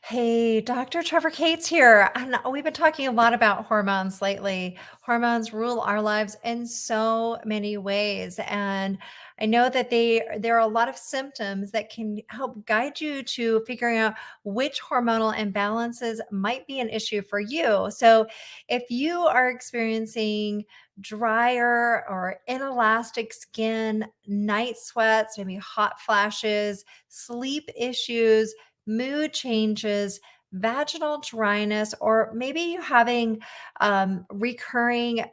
Hey, Dr. Trevor Cates here. And we've been talking a lot about hormones lately. Hormones rule our lives in so many ways. And I know that there are a lot of symptoms that can help guide you to figuring out which hormonal imbalances might be an issue for you. So if you are experiencing drier or inelastic skin, night sweats, maybe hot flashes, sleep issues, mood changes, vaginal dryness, or maybe you having recurring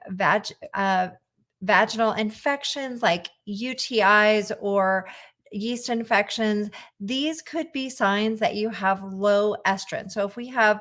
vaginal infections like UTIs or yeast infections. These could be signs that you have low estrogen. So if we have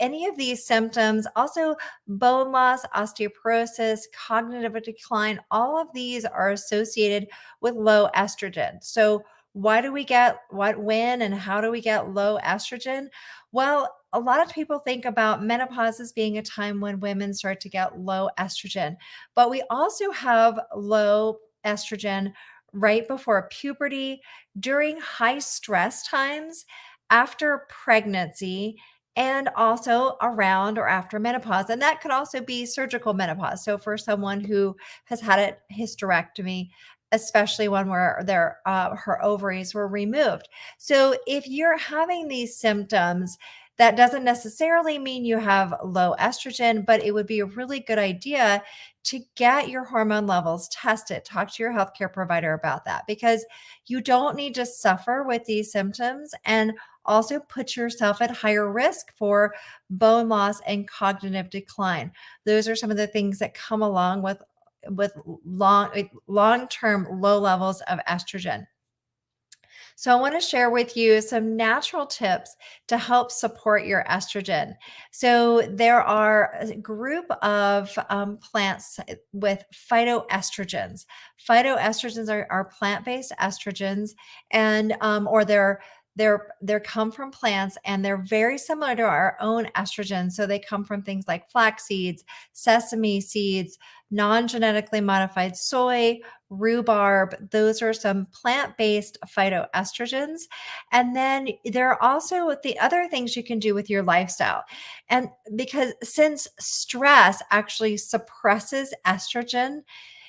any of these symptoms, also bone loss, osteoporosis, cognitive decline, all of these are associated with low estrogen. So why do we get when, and how do we get low estrogen? Well, a lot of people think about menopause as being a time when women start to get low estrogen, but we also have low estrogen right before puberty, during high stress times, after pregnancy, and also around or after menopause. And that could also be surgical menopause. So for someone who has had a hysterectomy, especially one where her ovaries were removed. So if you're having these symptoms, that doesn't necessarily mean you have low estrogen, but it would be a really good idea to get your hormone levels tested. Talk to your healthcare provider about that, because you don't need to suffer with these symptoms and also put yourself at higher risk for bone loss and cognitive decline. Those are some of the things that come along with long-term low levels of estrogen. So, I want to share with you some natural tips to help support your estrogen. So, there are a group of plants with phytoestrogens. Phytoestrogens are plant-based estrogens, and or they're come from plants, and they're very similar to our own estrogen. So they come from things like flax seeds, sesame seeds, non-genetically modified soy, rhubarb. Those are some plant-based phytoestrogens. And then there are also the other things you can do with your lifestyle. And because since stress actually suppresses estrogen,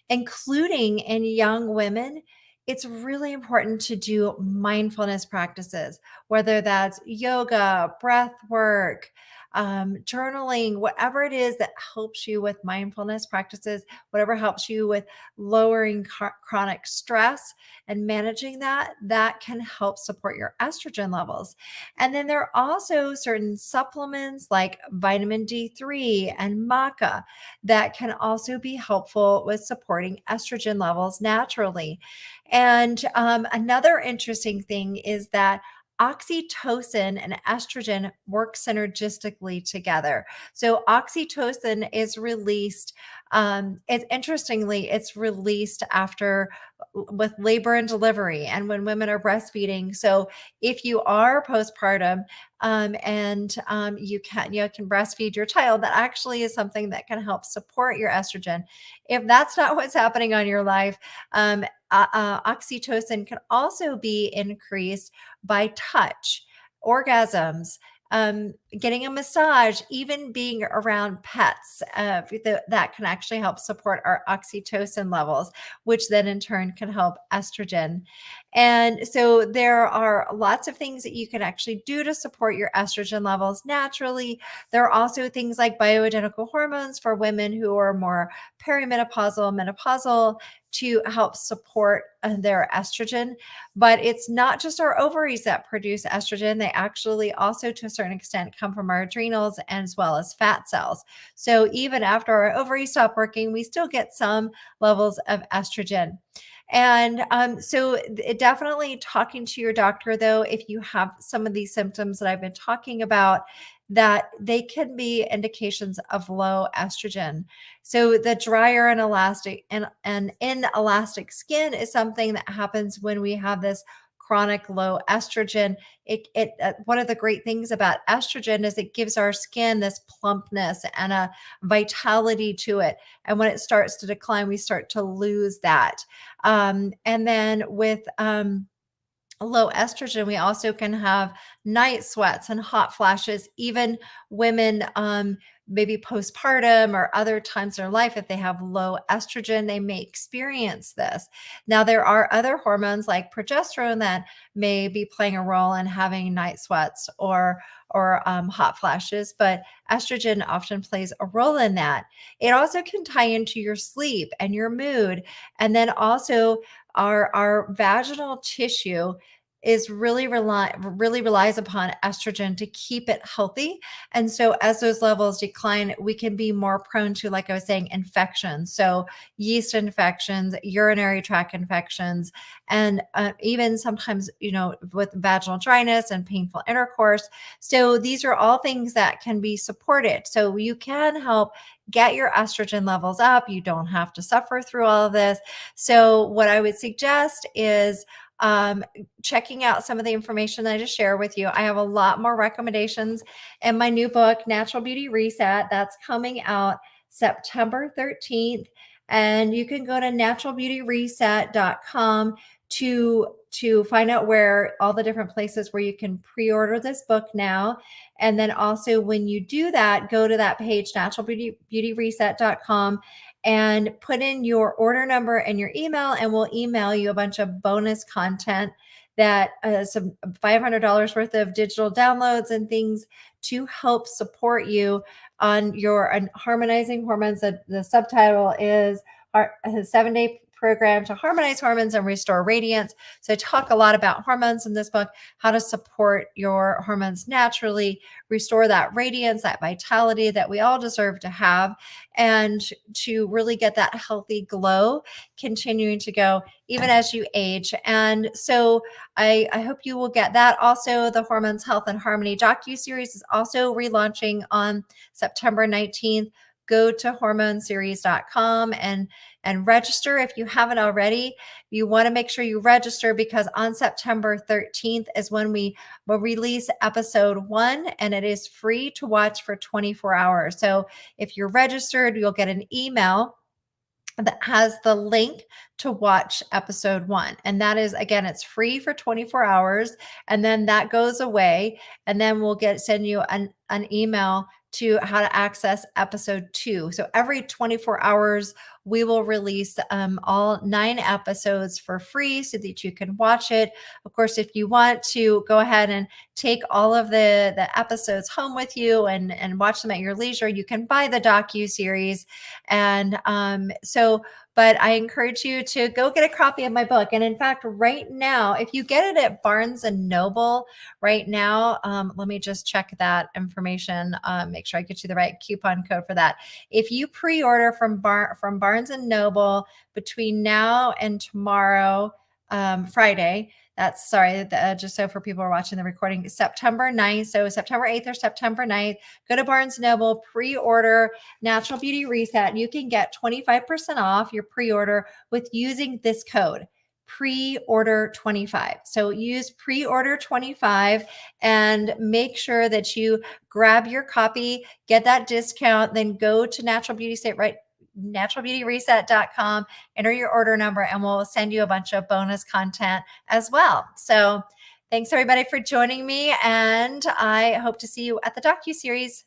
including in young women, it's really important to do mindfulness practices, whether that's yoga, breath work, journaling, whatever it is that helps you with mindfulness practices, whatever helps you with lowering chronic stress and managing that, that can help support your estrogen levels. And then there are also certain supplements like vitamin D3 and maca that can also be helpful with supporting estrogen levels naturally. And another interesting thing is that oxytocin and estrogen work synergistically together. So oxytocin is released. It's released after with labor and delivery, and when women are breastfeeding. So if you are postpartum, you can breastfeed your child, that actually is something that can help support your estrogen. If that's not what's happening on your life, oxytocin can also be increased by touch, orgasms, getting a massage, even being around pets. That can actually help support our oxytocin levels, which then in turn can help estrogen. And so there are lots of things that you can actually do to support your estrogen levels naturally. There are also things like bioidentical hormones for women who are more perimenopausal, menopausal, to help support their estrogen. But it's not just our ovaries that produce estrogen. They actually also, to a certain extent, come from our adrenals as well as fat cells. So even after our ovaries stop working, we still get some levels of estrogen. And definitely talking to your doctor, though, if you have some of these symptoms that I've been talking about, that they can be indications of low estrogen. So the drier and inelastic skin is something that happens when we have this chronic low estrogen. One of the great things about estrogen is it gives our skin this plumpness and a vitality to it. And when it starts to decline, we start to lose that. And then with low estrogen, we also can have night sweats and hot flashes. Even women, maybe postpartum or other times in their life, if they have low estrogen, they may experience this. Now, there are other hormones like progesterone that may be playing a role in having night sweats or hot flashes, but estrogen often plays a role in that. It also can tie into your sleep and your mood, and then also our vaginal tissue is really relies upon estrogen to keep it healthy. And so as those levels decline, we can be more prone to, like I was saying, infections. So yeast infections, urinary tract infections, and even sometimes, with vaginal dryness and painful intercourse. So these are all things that can be supported. So you can help get your estrogen levels up. You don't have to suffer through all of this. So what I would suggest is um, checking out some of the information that I just shared with you. I have a lot more recommendations in my new book, Natural Beauty Reset, that's coming out September 13th. And you can go to naturalbeautyreset.com to find out where all the different places where you can pre-order this book now. And then also when you do that, go to that page, naturalbeautyreset.com, and put in your order number and your email, and we'll email you a bunch of bonus content that some $500 worth of digital downloads and things to help support you on your harmonizing hormones. The subtitle is a 7-day program to harmonize hormones and restore radiance. So I talk a lot about hormones in this book, how to support your hormones naturally, restore that radiance, that vitality that we all deserve to have, and to really get that healthy glow continuing to go even as you age. And so I hope you will get that. Also, the Hormones, Health, and Harmony docu-series is also relaunching on September 19th. Go to hormoneseries.com and register if you haven't already. You want to make sure you register, because on September 13th is when we will release episode 1, and it is free to watch for 24 hours. So if you're registered, you'll get an email that has the link to watch episode 1. And that is, again, it's free for 24 hours. And then that goes away. And then we'll send you an email to how to access episode 2. So every 24 hours, we will release all 9 episodes for free so that you can watch it. Of course, if you want to go ahead and take all of the episodes home with you and watch them at your leisure, you can buy the docu-series. And but I encourage you to go get a copy of my book. And in fact, right now, if you get it at Barnes and Noble right now, let me just check that information, make sure I get you the right coupon code for that. If you pre-order from Barnes and Noble between now and tomorrow, Friday, that's just so for people who are watching the recording, September 9th. So September 8th or September 9th, go to Barnes Noble, pre-order Natural Beauty Reset. You can get 25% off your pre-order with using this code, pre-order 25. So use pre-order 25 and make sure that you grab your copy, get that discount, then go to naturalbeautyreset.com, enter your order number, and we'll send you a bunch of bonus content as well. So thanks everybody for joining me, and I hope to see you at the docu-series.